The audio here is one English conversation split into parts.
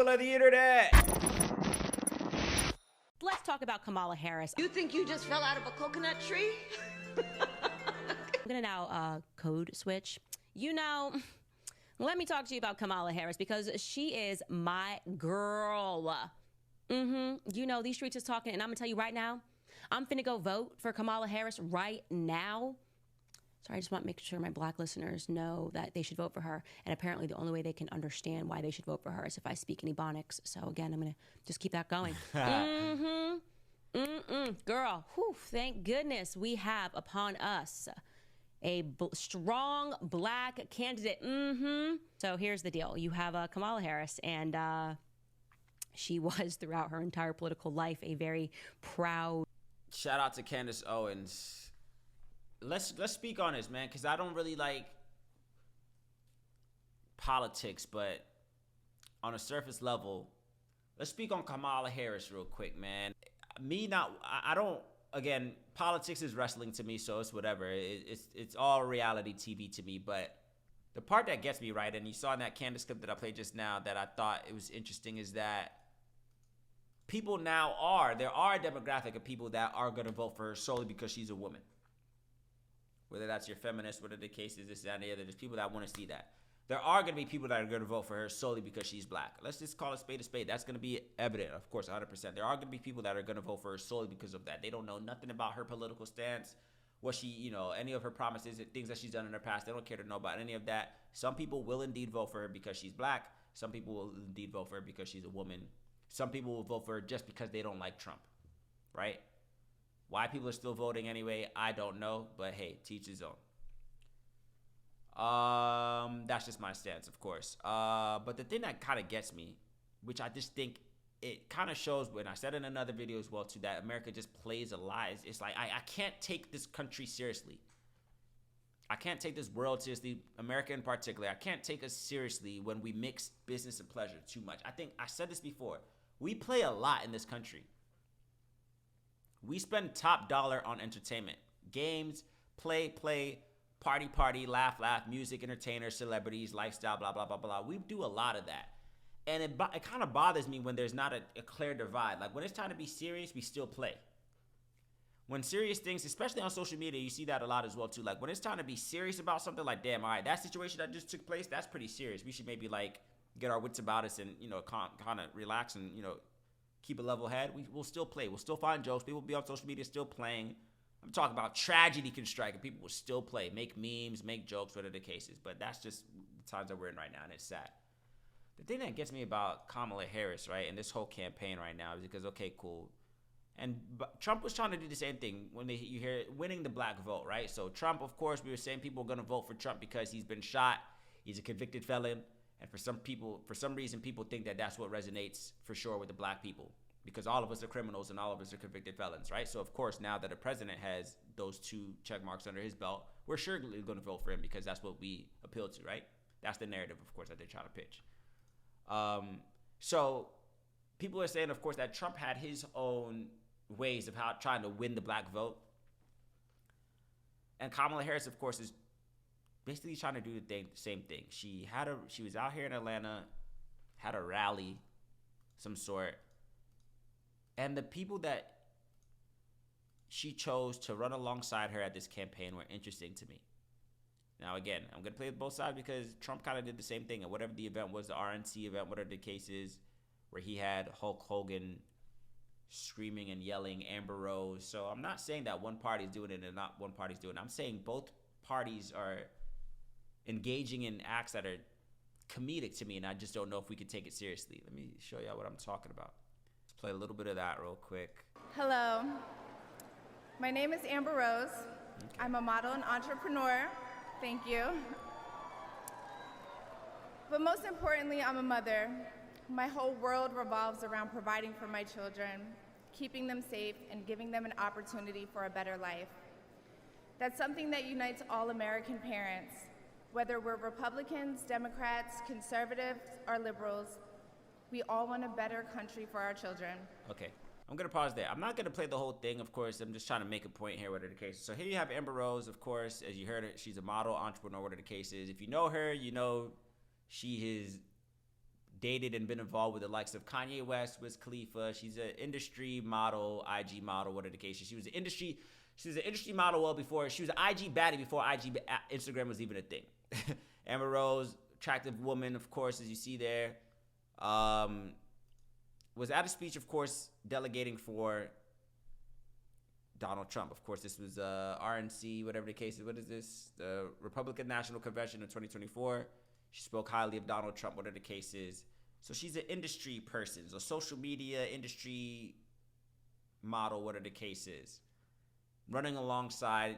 people of the internet. Let's talk about Kamala Harris. You think you just fell out of a coconut tree? I'm gonna now code switch. You know, let me talk to you about Kamala Harris because she is my girl. You know, these streets is talking, and I'm gonna tell you right now, I'm finna go vote for Kamala Harris right now. Sorry, I just want to make sure my black listeners know that they should vote for her. And apparently the only way they can understand why they should vote for her is if I speak in Ebonics. So again, I'm gonna just keep that going. Girl, whew, thank goodness we have upon us a strong black candidate. So here's the deal. You have Kamala Harris, and she was throughout her entire political life a very proud. Shout out to Candace Owens. Let's speak on this, man, because I don't really like politics, but on a surface level, let's speak on Kamala Harris real quick, man. I don't, again, politics is wrestling to me, so it's whatever. It's all reality TV to me, but the part that gets me right, and you saw in that Candace clip that I played just now that I thought it was interesting, is that people now there are a demographic of people that are going to vote for her solely because she's a woman. Whether that's your feminist, whatever the case is, this, that, and the other, there's people that want to see that. There are going to be people that are going to vote for her solely because she's black. Let's just call a spade a spade. That's going to be evident, of course, 100%. There are going to be people that are going to vote for her solely because of that. They don't know nothing about her political stance, what she, any of her promises, things that she's done in her past. They don't care to know about any of that. Some people will indeed vote for her because she's black. Some people will indeed vote for her because she's a woman. Some people will vote for her just because they don't like Trump, right? Why people are still voting anyway, I don't know. But hey, teach his own. That's just my stance, of course. But the thing that kind of gets me, which I just think it kind of shows, when I said in another video as well too, that America just plays a lie. It's like I can't take this country seriously. I can't take this world seriously, America in particular. I can't take us seriously when we mix business and pleasure too much. I think I said this before. We play a lot in this country. We spend top dollar on entertainment, games, play, party, laugh, music, entertainers, celebrities, lifestyle, blah, blah, blah, blah. We do a lot of that. And it kind of bothers me when there's not a clear divide. Like when it's time to be serious, we still play. When serious things, especially on social media, you see that a lot as well too. Like when it's time to be serious about something, like, damn, all right, that situation that just took place, that's pretty serious. We should maybe like get our wits about us and, kind of relax and, keep a level head. We'll still play. We'll still find jokes. People will be on social media still playing. I'm talking about tragedy can strike and people will still play, make memes, make jokes, whatever the case is. But that's just the times that we're in right now, and it's sad. The thing that gets me about Kamala Harris, right, and this whole campaign right now is because, okay, cool. But Trump was trying to do the same thing when you hear winning the black vote, right? So Trump, of course, we were saying people are going to vote for Trump because he's been shot. He's a convicted felon. And for some reason, people think that that's what resonates for sure with the black people, because all of us are criminals and all of us are convicted felons, right? So, of course, now that a president has those two check marks under his belt, we're surely going to vote for him because that's what we appeal to, right? That's the narrative, of course, that they're trying to pitch. So people are saying, of course, that Trump had his own ways of how trying to win the black vote. And Kamala Harris, of course, is basically trying to do the same thing. She was out here in Atlanta, had a rally, some sort, and the people that she chose to run alongside her at this campaign were interesting to me. Now, again, I'm going to play both sides because Trump kind of did the same thing. And whatever the event was, the RNC event, whatever the case is, where he had Hulk Hogan screaming and yelling, Amber Rose. So I'm not saying that one party is doing it and not one party's doing it. I'm saying both parties are engaging in acts that are comedic to me, and I just don't know if we could take it seriously. Let me show y'all what I'm talking about. Let's play a little bit of that real quick. Hello, my name is Amber Rose. Okay. I'm a model and entrepreneur. Thank you. But most importantly, I'm a mother. My whole world revolves around providing for my children, keeping them safe, and giving them an opportunity for a better life. That's something that unites all American parents. Whether we're Republicans, Democrats, conservatives, or liberals, we all want a better country for our children. Okay, I'm gonna pause there. I'm not gonna play the whole thing, of course. I'm just trying to make a point here, whatever the case is. So here you have Amber Rose, of course. As you heard it, she's a model, entrepreneur, whatever the case is. If you know her, you know she is dated and been involved with the likes of Kanye West, Wiz Khalifa. She's an industry model, IG model, whatever the case is. She was an industry model well before. She was an IG baddie before Instagram was even a thing. Amber Rose, attractive woman, of course, as you see there. Was at a speech, of course, delegating for Donald Trump. Of course, this was RNC, whatever the case is. What is this? The Republican National Convention in 2024. She spoke highly of Donald Trump, whatever the case is. So she's an industry person, so social media industry model, whatever the case is. Running alongside,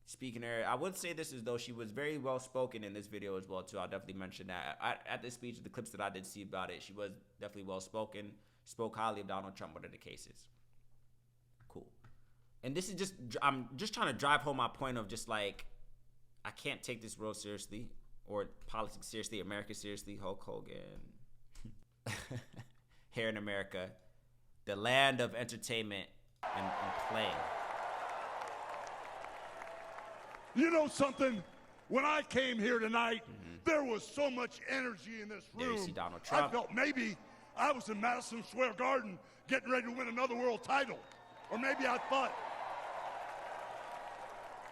speaking to her. I would say this as though she was very well spoken in this video as well, too. I'll definitely mention that. At this speech, the clips that I did see about it, she was definitely well spoken, spoke highly of Donald Trump, whatever the case is. Cool. And this is I'm just trying to drive home my point of just like, I can't take this world seriously or politics seriously, America seriously. Hulk Hogan. Here in America, the land of entertainment and playing. You know something? When I came here tonight, there was so much energy in this room. There you see Donald Trump. I felt maybe I was in Madison Square Garden getting ready to win another world title. Or maybe I thought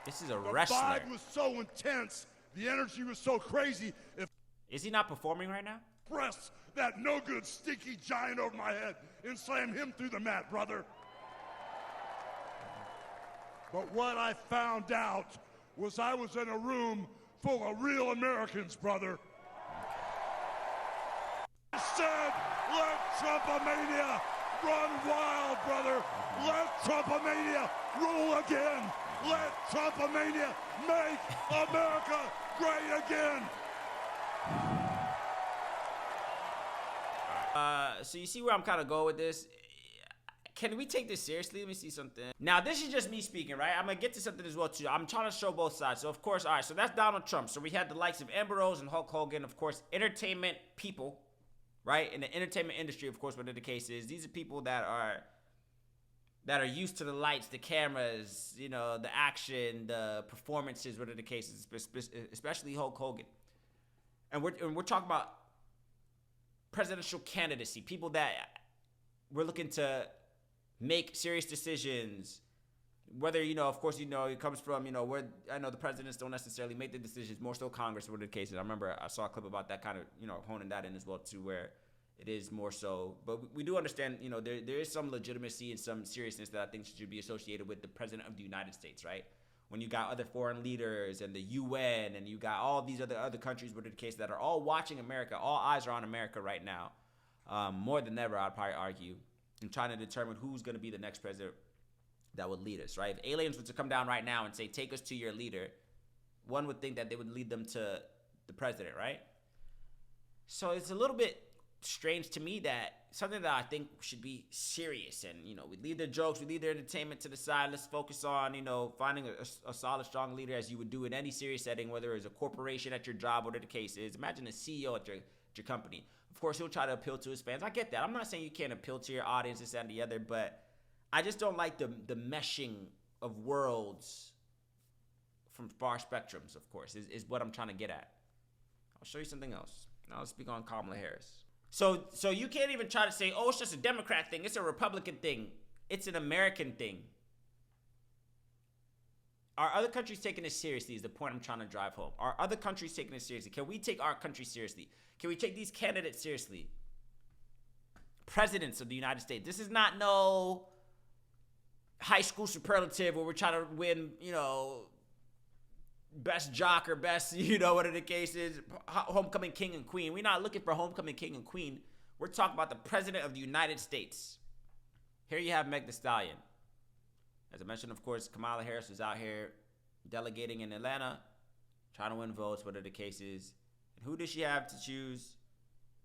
this is a wrestler. The vibe was so intense. The energy was so crazy. Is he not performing right now? Press that no-good, stinky giant over my head and slam him through the mat, brother. But what I found out was I was in a room full of real Americans, brother. I said, let Trumpomania run wild, brother. Let Trumpomania rule again. Let Trumpomania make America great again. So you see where I'm kind of going with this? Can we take this seriously? Let me see something. Now, this is just me speaking, right? I'm going to get to something as well, too. I'm trying to show both sides. So, of course, all right, so that's Donald Trump. So we had the likes of Amber Rose and Hulk Hogan, of course, entertainment people, right? In the entertainment industry, of course, whatever the case is. These are people that are used to the lights, the cameras, you know, the action, the performances, whatever the case is, especially Hulk Hogan. And we're talking about presidential candidacy, people that we're looking to make serious decisions, whether, you know, of course, you know, it comes from, you know, where I know the presidents don't necessarily make the decisions, more so Congress, whatever the case is. I remember I saw a clip about that, kind of, you know, honing that in as well, too, where it is more so, but we do understand, you know, there is some legitimacy and some seriousness that I think should be associated with the president of the United States, right? When you got other foreign leaders and the UN and you got all these other countries, whatever the case, that are all watching America, all eyes are on America right now, more than ever, I'd probably argue, and trying to determine who's going to be the next president that would lead us, right? If aliens were to come down right now and say, take us to your leader, one would think that they would lead them to the president, right? So it's a little bit strange to me that something that I think should be serious, and, you know, we leave the jokes, we leave the entertainment to the side. Let's focus on, you know, finding a solid, strong leader, as you would do in any serious setting, whether it's a corporation at your job, whatever the case is. Imagine a CEO at your company. Of course, he'll try to appeal to his fans. I get that. I'm not saying you can't appeal to your audience, this and the other, but I just don't like the meshing of worlds from far spectrums, of course, is what I'm trying to get at. I'll show you something else. Now let's speak on Kamala Harris. So you can't even try to say, oh, it's just a Democrat thing. It's a Republican thing. It's an American thing. Are other countries taking this seriously is the point I'm trying to drive home. Are other countries taking this seriously? Can we take our country seriously? Can we take these candidates seriously? Presidents of the United States. This is not no high school superlative where we're trying to win, you know, best jock or best, you know, whatever the case is, homecoming king and queen. We're not looking for homecoming king and queen. We're talking about the president of the United States. Here you have Meg Thee Stallion. As I mentioned, of course, Kamala Harris was out here delegating in Atlanta, trying to win votes, whatever the case is. And who does she have to choose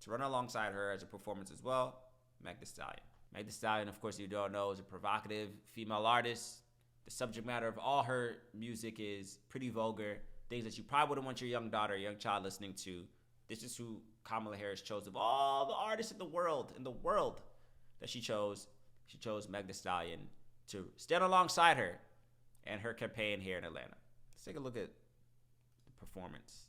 to run alongside her as a performance as well? Meg Thee Stallion. Meg Thee Stallion, of course, you don't know, is a provocative female artist. The subject matter of all her music is pretty vulgar, things that you probably wouldn't want your young daughter or young child listening to. This is who Kamala Harris chose. Of all the artists in the world that she chose Meg Thee Stallion to stand alongside her and her campaign here in Atlanta. Let's take a look at the performance.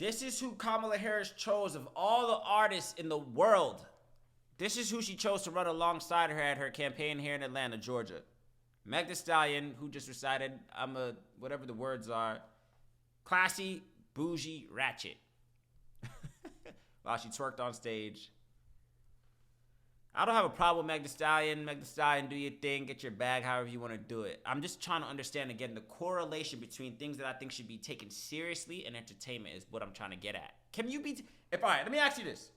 This is who Kamala Harris chose of all the artists in the world. This is who she chose to run alongside her at her campaign here in Atlanta, Georgia. Meg Thee Stallion, who just recited, I'm a, whatever the words are, classy, bougie, ratchet. While she twerked on stage. I don't have a problem with Meg Thee Stallion. Meg Thee Stallion, do your thing, get your bag, however you want to do it. I'm just trying to understand, again, the correlation between things that I think should be taken seriously and entertainment is what I'm trying to get at. Can you be, all right, let me ask you this.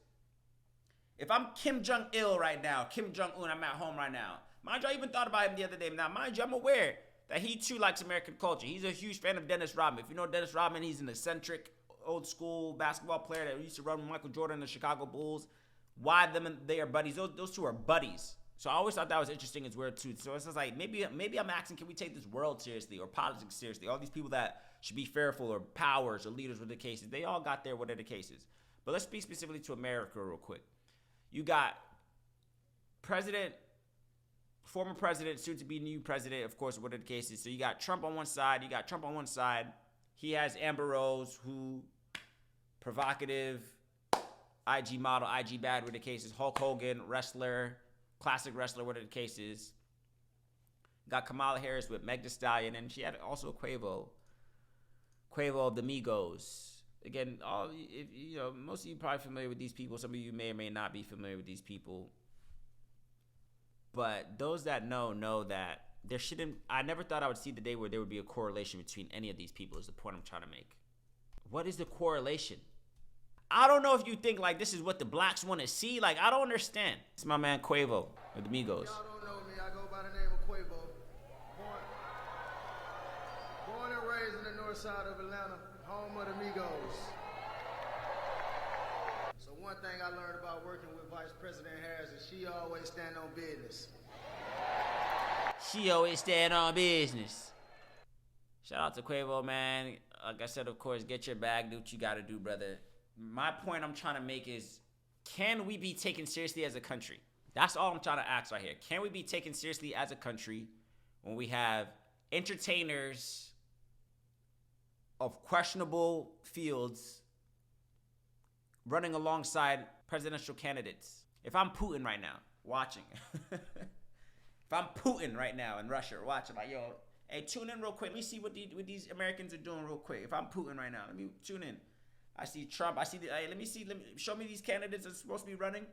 If I'm Kim Jong-il right now, Kim Jong-un, I'm at home right now. Mind you, I even thought about him the other day. Now, mind you, I'm aware that he too likes American culture. He's a huge fan of Dennis Rodman. If you know Dennis Rodman, he's an eccentric, old school basketball player that used to run with Michael Jordan and the Chicago Bulls. Why them and they are buddies? Those two are buddies. So I always thought that was interesting as well too. So it's just like maybe I'm asking, can we take this world seriously or politics seriously? All these people that should be fearful or powers or leaders with the cases, they all got there. What are the cases? But let's speak specifically to America real quick. You got former president, soon to be new president, of course, what are the cases? So you got Trump on one side. He has Amber Rose, who provocative, IG model, IG bad, what are the cases? Hulk Hogan, wrestler, classic wrestler, what are the cases? Got Kamala Harris with Meg Thee Stallion, and she had also Quavo of the Migos. Again, most of you probably familiar with these people. Some of you may or may not be familiar with these people. But those that know that there shouldn't, I never thought I would see the day where there would be a correlation between any of these people is the point I'm trying to make. What is the correlation? I don't know if you think like this is what the blacks want to see. Like, I don't understand. It's my man Quavo of the Migos. Y'all don't know me. I go by the name of Quavo. Born and raised in the north side of Atlanta, home of the Migos. So one thing I learned about working with Vice President Harris is she always stand on business. She always stand on business. Shout out to Quavo, man. Like I said, of course, get your bag, do what you gotta do, brother. My point I'm trying to make is, can we be taken seriously as a country? That's all I'm trying to ask right here. Can we be taken seriously as a country when we have entertainers of questionable fields running alongside presidential candidates? If I'm Putin right now, watching. If I'm Putin right now in Russia, watching, like, yo, hey, tune in real quick. Let me see what these Americans are doing real quick. If I'm Putin right now, let me tune in. I see Trump. Let me show me these candidates that's supposed to be running.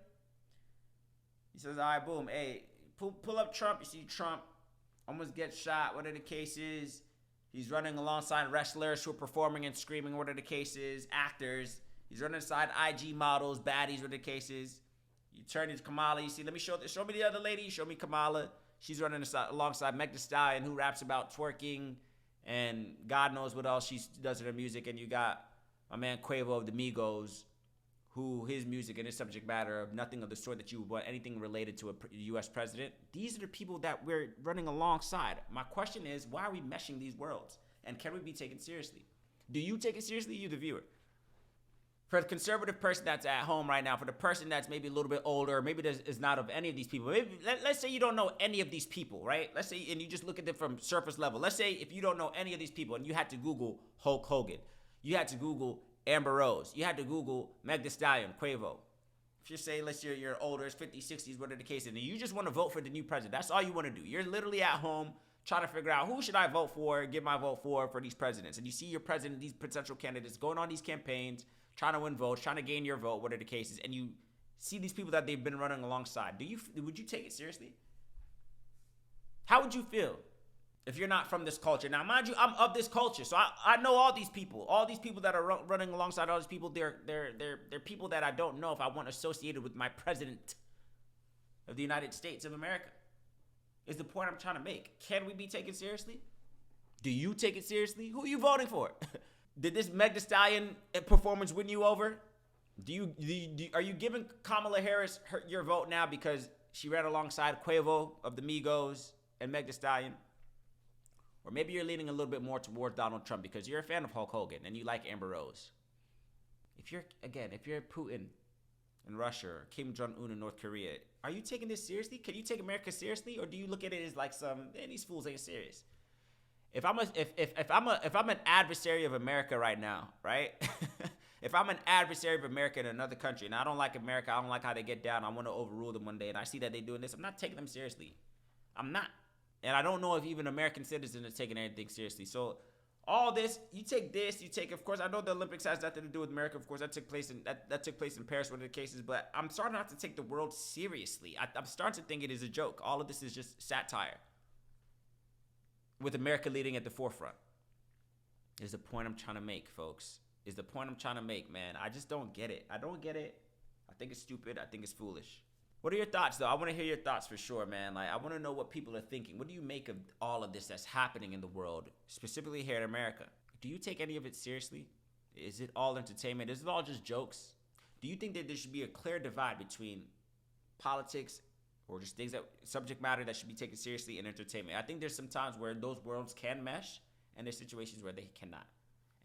He says, all right, boom. Hey, pull up Trump. You see Trump almost gets shot. What are the cases? He's running alongside wrestlers who are performing and screaming. What are the cases? Actors. He's running aside IG models, baddies. What are the cases? You turn to Kamala. You see, show me the other lady. Show me Kamala. She's running alongside Meg Thee Stallion, who raps about twerking and God knows what else she does in her music. And you got my man Quavo of the Migos, who his music and his subject matter of nothing of the sort that you would want anything related to a U.S. president. These are the people that we're running alongside. My question is, why are we meshing these worlds? And can we be taken seriously? Do you take it seriously, you the viewer? For the conservative person that's at home right now, for the person that's maybe a little bit older, maybe is not of any of these people. Maybe, let's say you don't know any of these people, right? Let's say, and you just look at them from surface level. Let's say if you don't know any of these people and you had to Google Hulk Hogan, you had to Google Amber Rose, you had to Google Meg Thee Stallion, Quavo. If you say, let's say you're older, it's 50s, 60s, what are the cases, and you just want to vote for the new president. That's all you want to do. You're literally at home trying to figure out who should I vote for, give my vote for these presidents. And you see your president, these potential candidates going on these campaigns, trying to win votes, trying to gain your vote, what are the cases, and you see these people that they've been running alongside. Would you take it seriously? How would you feel if you're not from this culture? Now, mind you, I'm of this culture, so I know all these people that are running alongside all these people. They're people that I don't know if I want associated with my president of the United States of America. Is the point I'm trying to make. Can we be taken seriously? Do you take it seriously? Who are you voting for? Did this Meg Thee Stallion performance win you over? Are you giving Kamala Harris your vote now because she ran alongside Quavo of the Migos and Meg Thee Stallion? Or maybe you're leaning a little bit more towards Donald Trump because you're a fan of Hulk Hogan and you like Amber Rose. If you're Putin in Russia or Kim Jong-un in North Korea, are you taking this seriously? Can you take America seriously, or do you look at it as like these fools ain't serious? If I'm an adversary of America right now, right? if I'm an adversary of America in another country and I don't like America, I don't like how they get down, I want to overrule them one day, and I see that they're doing this, I'm not taking them seriously. I'm not. And I don't know if even American citizens are taking anything seriously. So all this, you take, of course, I know the Olympics has nothing to do with America. Of course, that took place in Paris, one of the cases, but I'm starting not to take the world seriously. I'm starting to think it is a joke. All of this is just satire, with America leading at the forefront. Is the point I'm trying to make, folks. Is the point I'm trying to make, man. I just don't get it. I don't get it. I think it's stupid. I think it's foolish. What are your thoughts, though? I want to hear your thoughts for sure, man. Like, I want to know what people are thinking. What do you make of all of this that's happening in the world, specifically here in America? Do you take any of it seriously? Is it all entertainment? Is it all just jokes? Do you think that there should be a clear divide between politics or just things that subject matter that should be taken seriously and entertainment? I think there's some times where those worlds can mesh, and there's situations where they cannot.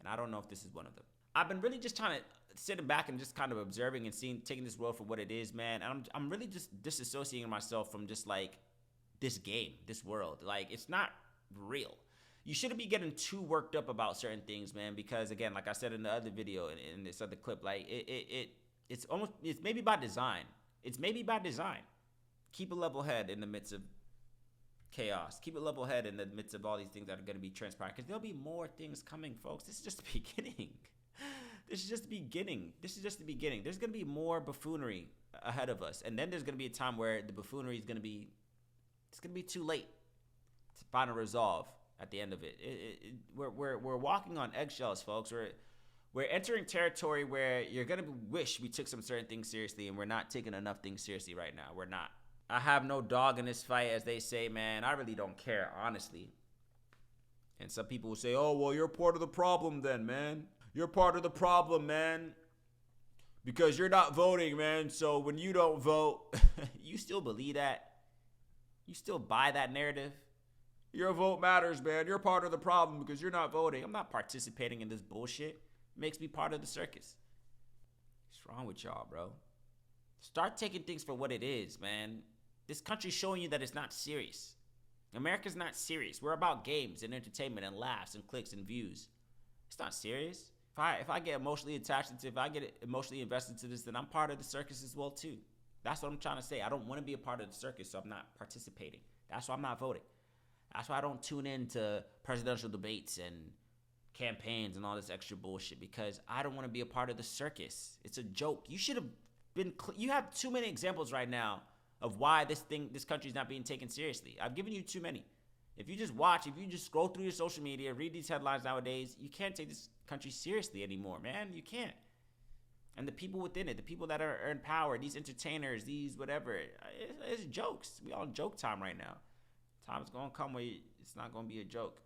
And I don't know if this is one of them. I've been really just trying to sit back and just kind of observing and taking this world for what it is, man. And I'm really just disassociating myself from just like this game, this world. Like, it's not real. You shouldn't be getting too worked up about certain things, man, because again, like I said in the other video, in this other clip, like it's maybe by design. It's maybe by design. Keep a level head in the midst of chaos. Keep a level head in the midst of all these things that are going to be transparent, because there'll be more things coming, folks. This is just the beginning. This is just the beginning. This is just the beginning. There's going to be more buffoonery ahead of us. And then there's going to be a time where the buffoonery is going to be, it's going to be too late to find a resolve at the end of it. We're walking on eggshells, folks. We're entering territory where you're going to wish we took some certain things seriously, and we're not taking enough things seriously right now. We're not. I have no dog in this fight, as they say, man. I really don't care, honestly. And some people will say, oh, well, you're part of the problem then, man. You're part of the problem, man, because you're not voting, man. So when you don't vote, you still believe that? You still buy that narrative? Your vote matters, man. You're part of the problem because you're not voting. I'm not participating in this bullshit. It makes me part of the circus. What's wrong with y'all, bro? Start taking things for what it is, man. This country's showing you that it's not serious. America's not serious. We're about games and entertainment and laughs and clicks and views. It's not serious. If I get emotionally attached to it, if I get emotionally invested to this, then I'm part of the circus as well too. That's what I'm trying to say. I don't want to be a part of the circus, so I'm not participating. That's why I'm not voting. That's why I don't tune in to presidential debates and campaigns and all this extra bullshit, because I don't want to be a part of the circus. It's a joke. You should have been. You have too many examples right now of why this country's not being taken seriously. I've given you too many. If you just watch, if you just scroll through your social media, read these headlines nowadays, you can't take this country seriously anymore, man. You can't. And the people within it, the people that are in power, these entertainers, these whatever, it's jokes. We all joke time right now. Time's going to come where it's not going to be a joke.